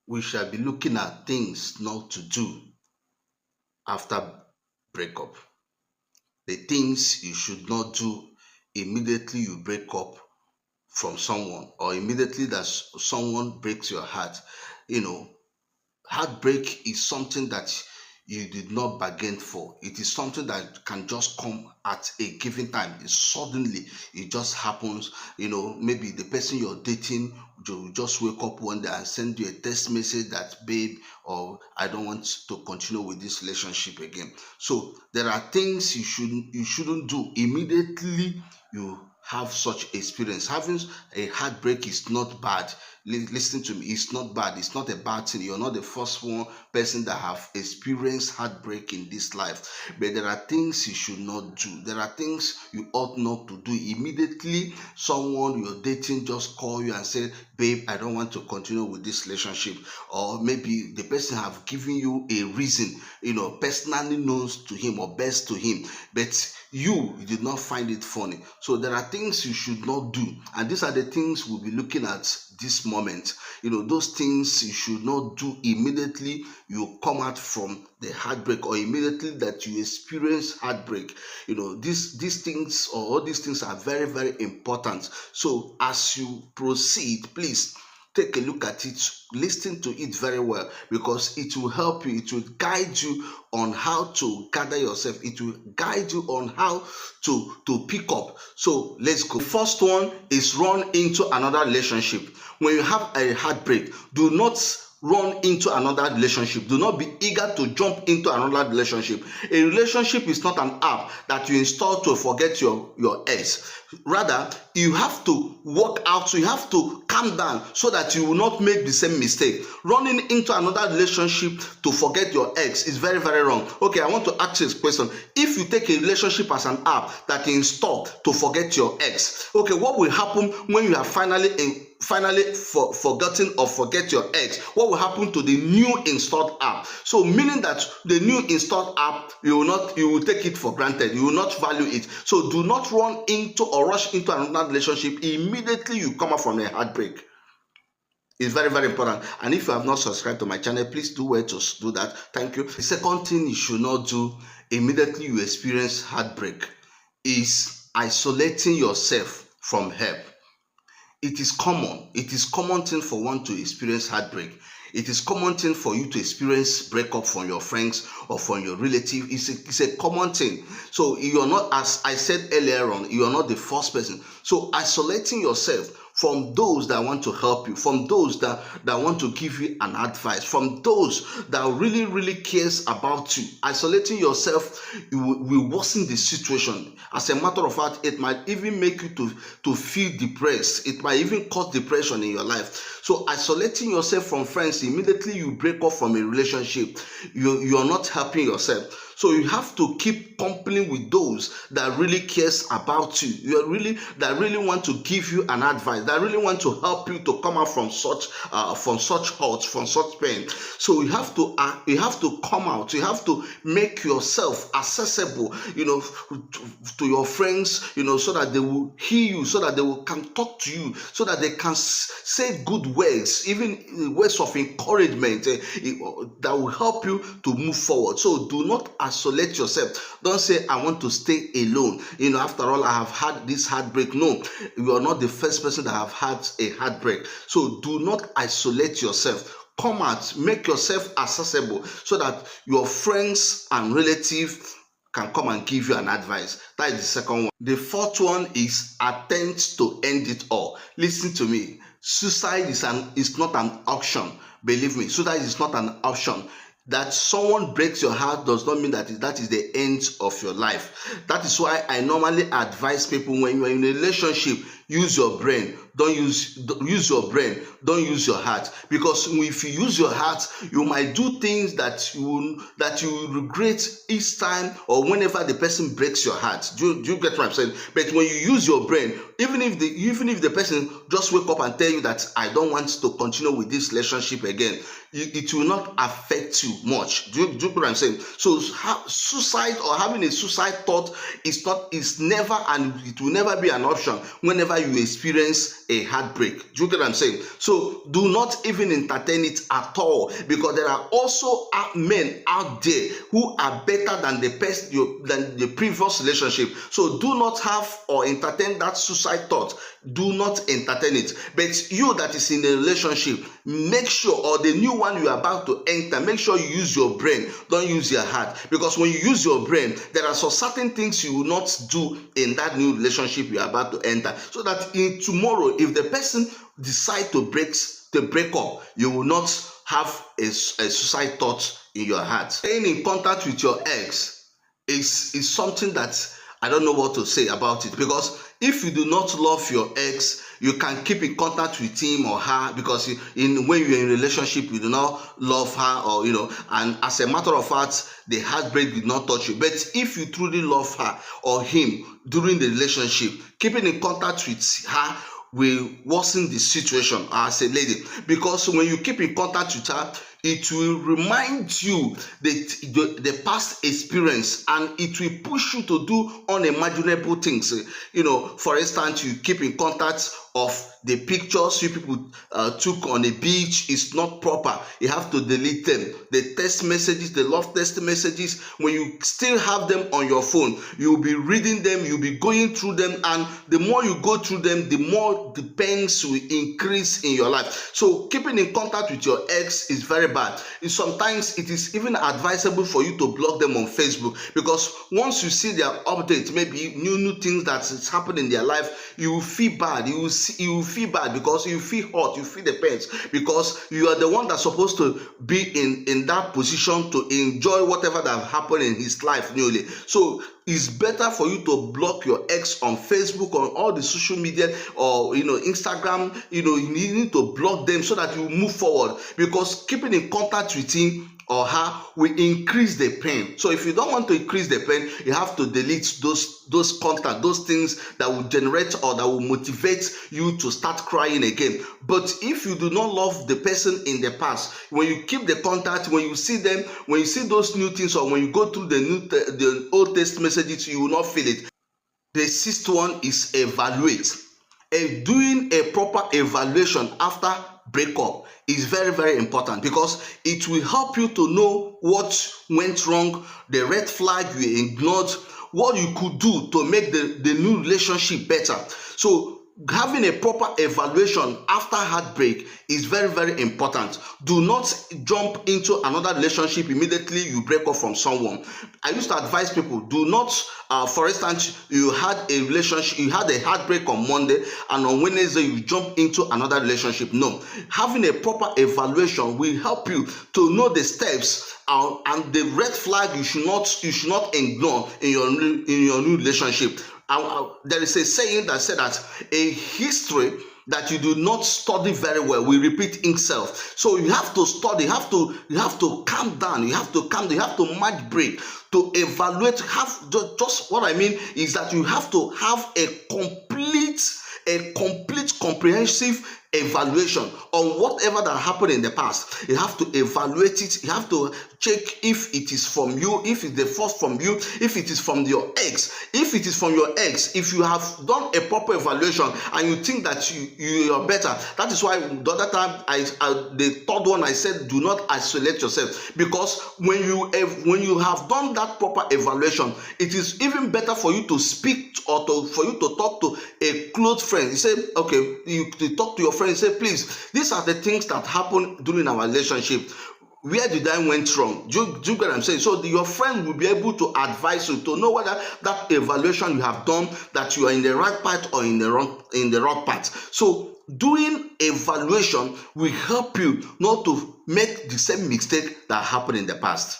we shall be looking at things not to do after breakup. The things you should not do immediately you break up from someone, or immediately that someone breaks your heart. You know, heartbreak is something that you did not bargain for. It is something that can just come at a given time. Suddenly, it just happens. Maybe the person you're dating will just wake up one day and send you a text message that, babe, or I don't want to continue with this relationship again. So there are things you shouldn't do immediately you have such experience. Having a heartbreak is not bad. Listen to me, it's not bad. It's not a bad thing. You're not the first one person that have experienced heartbreak in this life. But there are things you should not do. There are things you ought not to do. Immediately someone you're dating just call you and say, babe, I don't want to continue with this relationship. Or maybe the person have given you a reason, personally knows to him or best to him, but you did not find it funny. So there are things you should not do, and these are the things we'll be looking at this moment. Those things you should not do immediately you come out from the heartbreak, or immediately that you experience heartbreak. These things, or all these things, are very, very important. So as you proceed, please take a look at it, listen to it very well, because it will help you, it will guide you on how to gather yourself, it will guide you on how to pick up. So let's go. The first one is run into another relationship. When you have a heartbreak, do not run into another relationship. Do not be eager to jump into another relationship. A relationship is not an app that you install to forget your ex. Rather, you have to work out, so you have to calm down so that you will not make the same mistake. Running into another relationship to forget your ex is very, very wrong. Okay, I want to ask you a question. If you take a relationship as an app that you install to forget your ex, okay, what will happen when you have finally forgotten or forget your ex? What will happen to the new installed app? So meaning that the new installed app, you will take it for granted, you will not value it. So do not run into or rush into another relationship immediately you come out from a heartbreak. It's very, very important. And if you have not subscribed to my channel, please do well to do that. Thank you. The second thing you should not do immediately you experience heartbreak is isolating yourself from help. It is common thing for one to experience heartbreak. It is common thing for you to experience breakup from your friends or from your relative. It's a common thing. So you are not, as I said earlier on, you are not the first person. So isolating yourself from those that want to help you, from those that want to give you an advice, from those that really, really cares about you. Isolating yourself will worsen the situation. As a matter of fact, it might even make you to feel depressed. It might even cause depression in your life. So isolating yourself from friends immediately you break off from a relationship, you are not helping yourself. So you have to keep company with those that really cares about you. That really want to give you an advice, that really want to help you to come out from such hurt, from such pain. So you have to come out. You have to make yourself accessible, to your friends, so that they will hear you, so that they can talk to you, so that they can say good words, even words of encouragement that will help you to move forward. So do not isolate yourself. Don't say, I want to stay alone. After all, I have had this heartbreak. No, you are not the first person that have had a heartbreak. So do not isolate yourself. Come out, make yourself accessible so that your friends and relatives can come and give you an advice. That is the second one. The fourth one is attempt to end it all. Listen to me. Suicide is not an option. Believe me, suicide is not an option. That someone breaks your heart does not mean that is the end of your life. That is why I normally advise people, when you are in a relationship, use your brain. Don't use your brain. Don't use your heart. Because if you use your heart, you might do things that you will regret each time or whenever the person breaks your heart. Do you get what I'm saying? But when you use your brain, even if the person just wake up and tell you that I don't want to continue with this relationship again, it will not affect you. you much. Do you get what I'm saying? So suicide or having a suicide thought is never, and it will never be an option whenever you experience a heartbreak. Do you get what I'm saying? So do not even entertain it at all, because there are also men out there who are better than the previous relationship. So do not have or entertain that suicide thought. Do not entertain it. But you that is in a relationship, make sure, or the new one you are about to enter, make sure you use your brain. Don't use your heart, because when you use your brain, there are some certain things you will not do in that new relationship you are about to enter, so that in tomorrow, if the person decide to break up, you will not have a suicide thought in your heart. Staying in contact with your ex is something that I don't know what to say about it, because if you do not love your ex, you can keep in contact with him or her, because when you're in a relationship, you do not love her, or and as a matter of fact, the heartbreak did not touch you. But if you truly love her or him during the relationship, keeping in contact with her will worsen the situation as a lady, because when you keep in contact with her, it will remind you the past experience, and it will push you to do unimaginable things. For instance, you keep in contact of the pictures you people took on a beach is not proper. You have to delete them. The text messages, the love text messages, when you still have them on your phone, you'll be reading them, you'll be going through them, and the more you go through them, the more the pains will increase in your life. So keeping in contact with your ex is very bad. Sometimes it is even advisable for you to block them on Facebook, because once you see their updates, maybe new things that is happening in their life, you will feel bad. You will feel bad, because you feel hurt, you feel the pains, because you are the one that's supposed to be in that position to enjoy whatever that happened in his life newly. So it's better for you to block your ex on Facebook, on all the social media, or Instagram. You need to block them so that you move forward, because keeping in contact with him or her will increase the pain. So if you don't want to increase the pain, you have to delete those contact, those things that will generate or that will motivate you to start crying again. But if you do not love the person in the past, when you keep the contact, when you see them, when you see those new things, or when you go through the old text messages, you will not feel it. The sixth one is evaluate. Doing a proper evaluation after breakup is very, very important, because it will help you to know what went wrong, the red flag you ignored, what you could do to make the new relationship better. So having a proper evaluation after heartbreak is very, very important. Do not jump into another relationship immediately you break up from someone. I used to advise people, do not, for instance, you had a relationship, you had a heartbreak on Monday, and on Wednesday you jump into another relationship. No, having a proper evaluation will help you to know the steps and the red flag you should not ignore in your new relationship. There is a saying that said that a history that you do not study very well will repeat itself. So you have to study, you have to calm down, you have to match break to evaluate. Just what I mean is that you have to have a complete comprehensive evaluation on whatever that happened in the past. You have to evaluate it. You have to check if it is from you, if it's the fault from you, if it is from your ex. If it is from your ex, if you have done a proper evaluation and you think that you are better, that is why the other time the third one I said, do not isolate yourself, because when you have done that proper evaluation, it is even better for you to speak or for you to talk to a close friend. You say, okay, you talk to your friend, say, please, these are the things that happened during our relationship. Where did I went wrong? Do you get what I'm saying? So your friend will be able to advise you to know whether that evaluation you have done, that you are in the right path or in the wrong path. So doing evaluation will help you not to make the same mistake that happened in the past.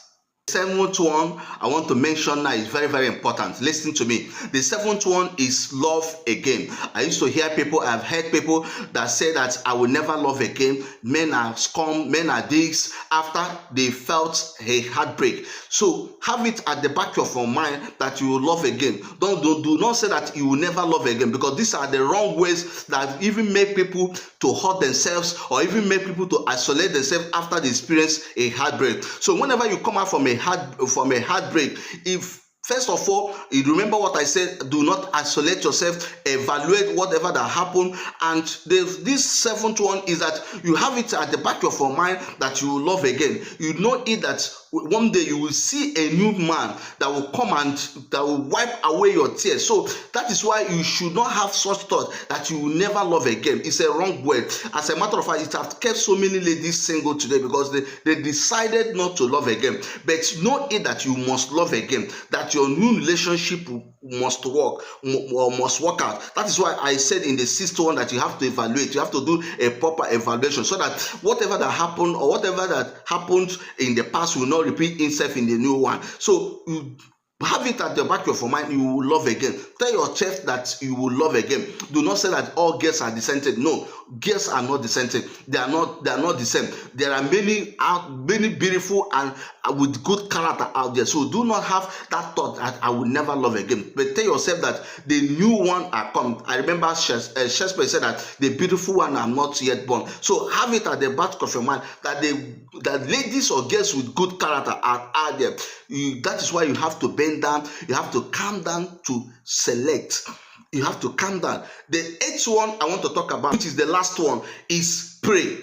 Seventh one I want to mention now is very, very important. Listen to me. The seventh one is love again. I used to hear people, I've heard people that say that I will never love again. Men are scum, men are dicks after they felt a heartbreak. So have it at the back of your mind that you will love again. Do not say that you will never love again, because these are the wrong ways that even make people to hurt themselves, or even make people to isolate themselves after they experience a heartbreak. So whenever you come out from a heartbreak, if first of all, you remember what I said, do not isolate yourself, evaluate whatever that happened. And this seventh one is that you have it at the back of your mind that you will love again. You know it that one day you will see a new man that will come and that will wipe away your tears. So that is why you should not have such thought that you will never love again. It's a wrong word. As a matter of fact, it has kept so many ladies single today because they decided not to love again. But know it that you must love again, that your new relationship must work or must work out. That is why I said in the sixth one that you have to evaluate. You have to do a proper evaluation so that whatever that happened or whatever that happened in the past will not repeat itself in the new one. So you have it at the back of your mind, you will love again. Tell yourself that you will love again. Do not say that all girls are the same thing. No, girls are not the same thing. They are not the same. There are many beautiful and with good character out there. So do not have that thought that I will never love again. But tell yourself that the new one are come. I remember Shakespeare said that the beautiful one are not yet born. So have it at the back of your mind that that ladies or girls with good character are out there. That is why you have to bend down. You have to calm down to select. You have to calm down. The eighth one I want to talk about, which is the last one, is pray.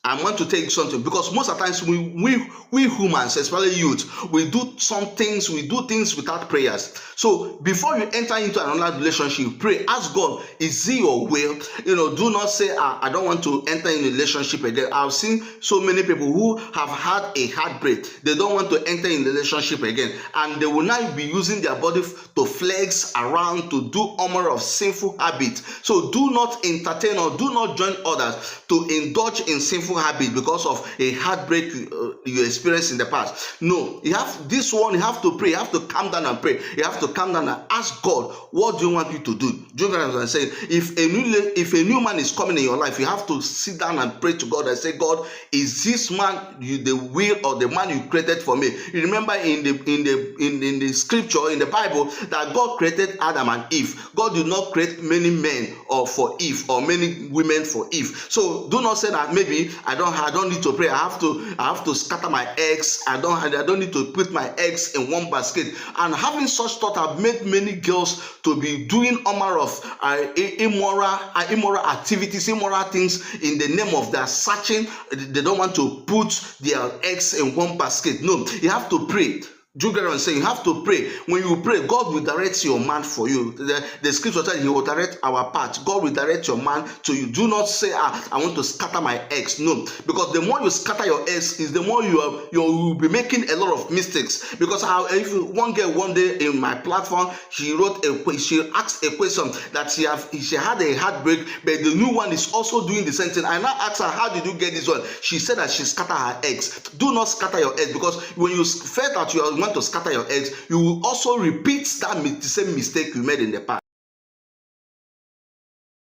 I want to tell you something, because most of the times we humans, especially youth, we do things without prayers. So before you enter into another relationship, pray. Ask God, is it your will? Do not say, I don't want to enter in a relationship again. I've seen so many people who have had a heartbreak. They don't want to enter in a relationship again, and they will now be using their body to flex around, to do all manner of sinful habits. So do not entertain or do not join others to indulge in sinful habit because of a heartbreak you experienced in the past. No, you have this one. You have to pray. You have to calm down and pray. You have to calm down and ask God, what do you want me to do? Do you know what I'm saying? If a new man is coming in your life, you have to sit down and pray to God and say, God, is this man the will or the man you created for me? You remember in the scripture in the Bible that God created Adam and Eve. God did not create many men for Eve or many women for Eve. So do not say that maybe I don't need to pray. I have to scatter my eggs. I don't need to put my eggs in one basket. And having such thought have made many girls to be doing all manner of immoral activities, immoral things in the name of their searching. They don't want to put their eggs in one basket. No, you have to pray. Do you get what I'm saying? You have to pray. When you pray, God will direct your man for you. The scripture says He will direct our path. God will direct your man to you. Do not say, I want to scatter my eggs. No, because the more you scatter your eggs, is the more you will be making a lot of mistakes. Because if one girl one day in my platform, she asked a question that she had a heartbreak, but the new one is also doing the same thing. I now asked her, how did you get this one? She said that she scattered her eggs. Do not scatter your eggs, because when you felt that you want to scatter your eggs, you will also repeat the same mistake you made in the past.